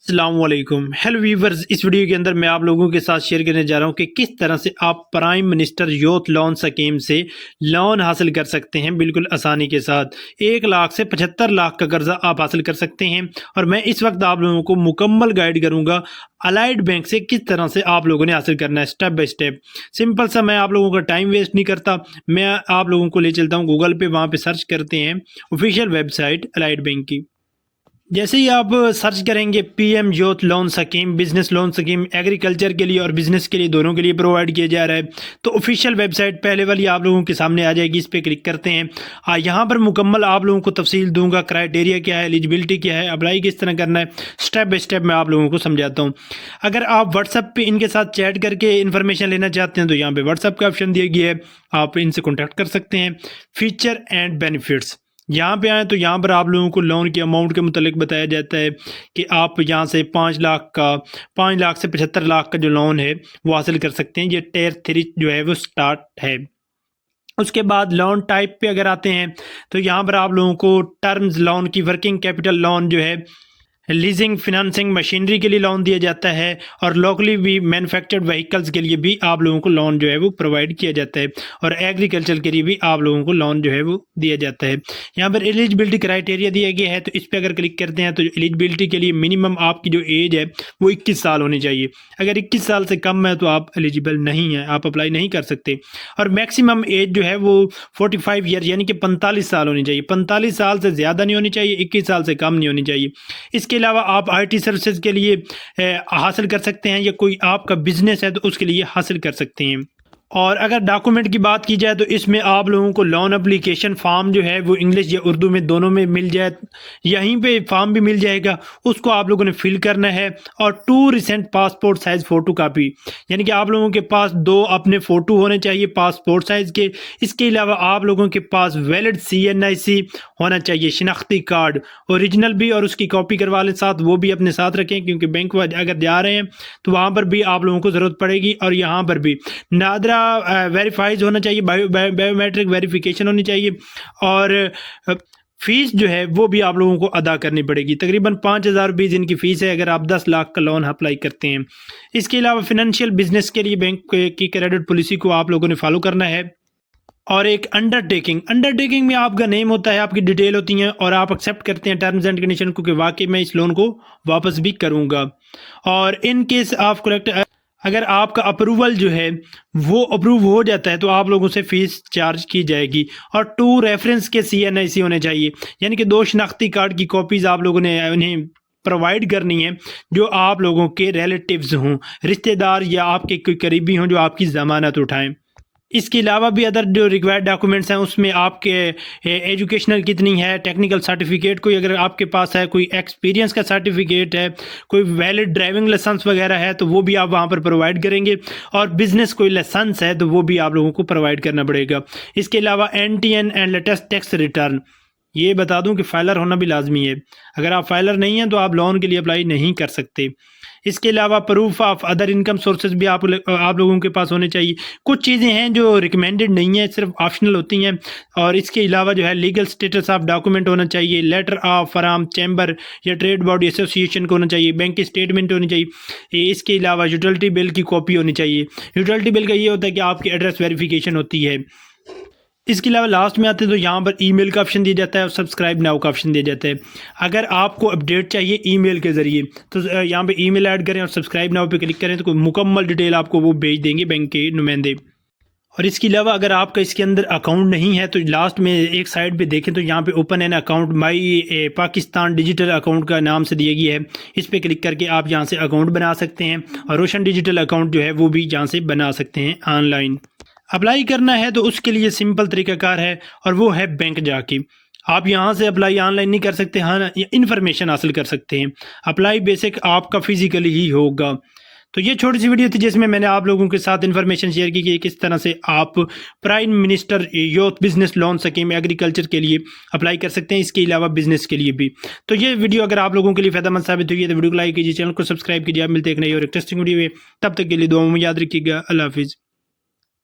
السلام علیکم hello viewers, اس video کے اندر میں آپ لوگوں کے ساتھ شیئر کرنے جا رہا ہوں کہ کس طرح سے آپ prime minister youth loan scheme سے لون حاصل کر سکتے ہیں بالکل آسانی کے ساتھ۔ 1 لاکھ سے 75 لاکھ کا قرضہ آپ حاصل کر سکتے ہیں، اور میں اس وقت آپ لوگوں کو مکمل گائیڈ کروں گا الائڈ بینک سے کس طرح سے آپ لوگوں نے حاصل کرنا ہے سٹیپ بائی سٹیپ۔ سمپل سا، میں آپ لوگوں کا ٹائم ویسٹ نہیں کرتا، میں آپ لوگوں کو لے چلتا ہوں گوگل پہ، وہاں پہ سرچ کرتے ہیں official website allied bank کی۔ جیسے ہی آپ سرچ کریں گے P M youth loan scheme, business loan scheme agriculture کے لیے اور بزنس کے لیے دونوں کے لیے پرووائڈ کیا جا رہا ہے، تو آفیشیل ویب سائٹ پہلے والی آپ لوگوں کے سامنے آ جائے گی، اس پہ کلک کرتے ہیں۔ یہاں پر مکمل آپ لوگوں کو تفصیل دوں گا، کرائٹیریا کیا ہے، ایلیجبلٹی کیا ہے، اپلائی کس طرح کرنا ہے، سٹیپ بائی سٹیپ میں آپ لوگوں کو سمجھاتا ہوں۔ اگر آپ واٹس ایپ پہ ان کے ساتھ چیٹ کر کے انفارمیشن لینا چاہتے ہیں تو یہاں پہ واٹس ایپ کا آپشن دیا گیا ہے، آپ ان سے کانٹیکٹ کر سکتے ہیں۔ فیچر اینڈ بینیفٹس، یہاں پہ آئیں تو یہاں پر آپ لوگوں کو لون کے اماؤنٹ کے متعلق بتایا جاتا ہے کہ آپ یہاں سے 5 لاکھ سے 75 لاکھ کا جو لون ہے وہ حاصل کر سکتے ہیں۔ یہ ٹیئر 3 جو ہے وہ سٹارٹ ہے۔ اس کے بعد لون ٹائپ پہ اگر آتے ہیں تو یہاں پر آپ لوگوں کو ٹرمز لون کی ورکنگ کیپٹل لون جو ہے، لیزنگ فنانسنگ مشینری کے لیے لون دیا جاتا ہے، اور لوکلی بھی مینوفیکچرڈ وہیکلز کے لیے بھی آپ لوگوں کو لون جو ہے وہ پرووائڈ کیا جاتا ہے، اور ایگریکلچر کے لیے بھی آپ لوگوں کو لون جو ہے وہ دیا جاتا ہے۔ یہاں پر ایلیجبلٹی کرائٹیریا دیا گیا ہے، تو اس پہ اگر کلک کرتے ہیں تو ایلیجبلٹی کے لیے منیمم آپ کی جو ایج ہے وہ 21 سال ہونی چاہیے۔ اگر 21 سال سے کم ہے تو آپ ایلیجبل نہیں ہیں، آپ اپلائی نہیں کر سکتے۔ اور میکسیمم ایج جو ہے وہ 45 ایئر یعنی کہ 45 سال ہونی چاہیے، 45 سال سے زیادہ نہیں ہونی چاہیے، 21 سال سے کم نہیں ہونی چاہیے۔ اس کے علاوہ آپ آئی ٹی سروسز کے لیے حاصل کر سکتے ہیں، یا کوئی آپ کا بزنس ہے تو اس کے لیے حاصل کر سکتے ہیں۔ اور اگر ڈاکومنٹ کی بات کی جائے تو اس میں آپ لوگوں کو لون اپلیکیشن فارم جو ہے وہ انگلش یا اردو میں دونوں میں مل جائے، یہیں پہ فارم بھی مل جائے گا، اس کو آپ لوگوں نے فل کرنا ہے۔ اور 2 recent passport size photo copy, یعنی کہ آپ لوگوں کے پاس 2 اپنے فوٹو ہونے چاہیے پاسپورٹ سائز کے۔ اس کے علاوہ آپ لوگوں کے پاس ویلڈ CNIC ہونا چاہیے، شناختی کارڈ اوریجنل بھی، اور اس کی کاپی کروا لیں ساتھ، وہ بھی اپنے ساتھ رکھیں، کیونکہ بینک اگر جا رہے ہیں تو وہاں پر بھی آپ لوگوں کو ضرورت پڑے گی۔ اور یہاں پر بھی نادرا ویریفائز ہونا چاہیے، بایو میٹرک ویریفیکیشن ہونی چاہیے، اور فیس جو ہے وہ بھی آپ لوگوں کو ادا کرنی پڑے گی، تقریباً 5,000 روپیز ان کی فیس ہے اگر آپ 10 لاکھ کا لون اپلائی کرتے ہیں۔ اس کے علاوہ فنانشیل بزنس کے لیے بینک کی کریڈٹ پالیسی کو آپ لوگوں نے فالو کرنا ہے۔ اور ایک انڈرٹیکنگ میں آپ کا نیم ہوتا ہے، آپ کی ڈیٹیل ہوتی ہیں، اور آپ ایکسیپٹ کرتے ہیں ٹرمز اینڈ کنڈیشن کو کہ واقعی میں اس لون کو واپس بھی کروں گا۔ اور ان کیس آف کریکٹ، اگر آپ کا اپروول جو ہے وہ اپروو ہو جاتا ہے تو آپ لوگوں سے فیس چارج کی جائے گی۔ اور 2 ریفرنس کے CNIC ہونے چاہیے، یعنی کہ 2 شناختی کارڈ کی کاپیز آپ لوگوں نے انہیں پرووائڈ کرنی ہے، جو آپ لوگوں کے ریلیٹیوز ہوں، رشتہ دار یا آپ کے کوئی قریبی ہوں جو آپ کی ضمانت اٹھائیں۔ اس کے علاوہ بھی ادر جو ریکوائرڈ ڈاکومنٹس ہیں اس میں آپ کے ایجوکیشنل کتنی ہے، ٹیکنیکل سرٹیفکیٹ کوئی اگر آپ کے پاس ہے، کوئی ایکسپیرینس کا سرٹیفکیٹ ہے، کوئی ویلڈ ڈرائیونگ لائسنس وغیرہ ہے تو وہ بھی آپ وہاں پر پرووائڈ کریں گے، اور بزنس کوئی لائسنس ہے تو وہ بھی آپ لوگوں کو پرووائڈ کرنا پڑے گا۔ اس کے علاوہ NTN and latest tax return, یہ بتا دوں کہ فائلر ہونا بھی لازمی ہے، اگر آپ فائلر نہیں ہیں تو آپ لون کے لیے اپلائی نہیں کر سکتے۔ اس کے علاوہ proof of other income sources بھی آپ لوگوں کے پاس ہونے چاہیے۔ کچھ چیزیں ہیں جو ریکمینڈڈ نہیں ہیں، صرف آپشنل ہوتی ہیں۔ اور اس کے علاوہ جو ہے لیگل سٹیٹس آف ڈاکومنٹ ہونا چاہیے، لیٹر آف فرام چیمبر یا ٹریڈ باڈی ایسوسیشن کو ہونا چاہیے، بینک کی اسٹیٹمنٹ ہونی چاہیے۔ اس کے علاوہ یوٹیلٹی بل کی کاپی ہونی چاہیے۔ یوٹیلٹی بل کا یہ ہوتا ہے کہ آپ کی ایڈریس ویریفیکیشن ہوتی ہے۔ اس کے علاوہ لاسٹ میں آتے ہیں تو یہاں پر ای میل کا آپشن دیا جاتا ہے، اور سبسکرائب ناؤ کا آپشن دیا جاتا ہے۔ اگر آپ کو اپڈیٹ چاہیے ای میل کے ذریعے تو یہاں پہ ای میل ایڈ کریں اور سبسکرائب ناؤ پہ کلک کریں تو کوئی مکمل ڈیٹیل آپ کو وہ بھیج دیں گے بینک کے نمائندے۔ اور اس کے علاوہ اگر آپ کا اس کے اندر اکاؤنٹ نہیں ہے تو لاسٹ میں ایک سائڈ پہ دیکھیں تو یہاں پہ open an account my Pakistan digital account کا نام سے دیا گیا ہے، اس پہ کلک کر کے آپ یہاں سے اکاؤنٹ بنا سکتے ہیں، اور روشن ڈیجیٹل اکاؤنٹ جو ہے وہ بھی یہاں سے بنا سکتے ہیں آن لائن۔ اپلائی کرنا ہے تو اس کے لیے سمپل طریقہ کار ہے، اور وہ ہے بینک جا کے۔ آپ یہاں سے اپلائی آن لائن نہیں کر سکتے، ہاں انفارمیشن حاصل کر سکتے ہیں۔ اپلائی بیسک آپ کا فزیکلی ہی ہوگا۔ تو یہ چھوٹی سی ویڈیو تھی جس میں نے آپ لوگوں کے ساتھ انفارمیشن شیئر کی کہ کس طرح سے آپ prime minister youth business loan scheme agriculture کے لیے اپلائی کر سکتے ہیں، اس کے علاوہ بزنس کے لیے بھی۔ تو یہ ویڈیو اگر آپ لوگوں کے لیے فائدہ مند ثابت ہوئی ہے تو ویڈیو کو لائک کیجیے، چینل کو سبسکرائب کیجیے۔ آپ ملتے ہیں ایک نئی اور انٹرسٹنگ ویڈیو میں، تب تک کے لیے دعاؤں میں یاد رکھیے گا۔ اللہ حافظ۔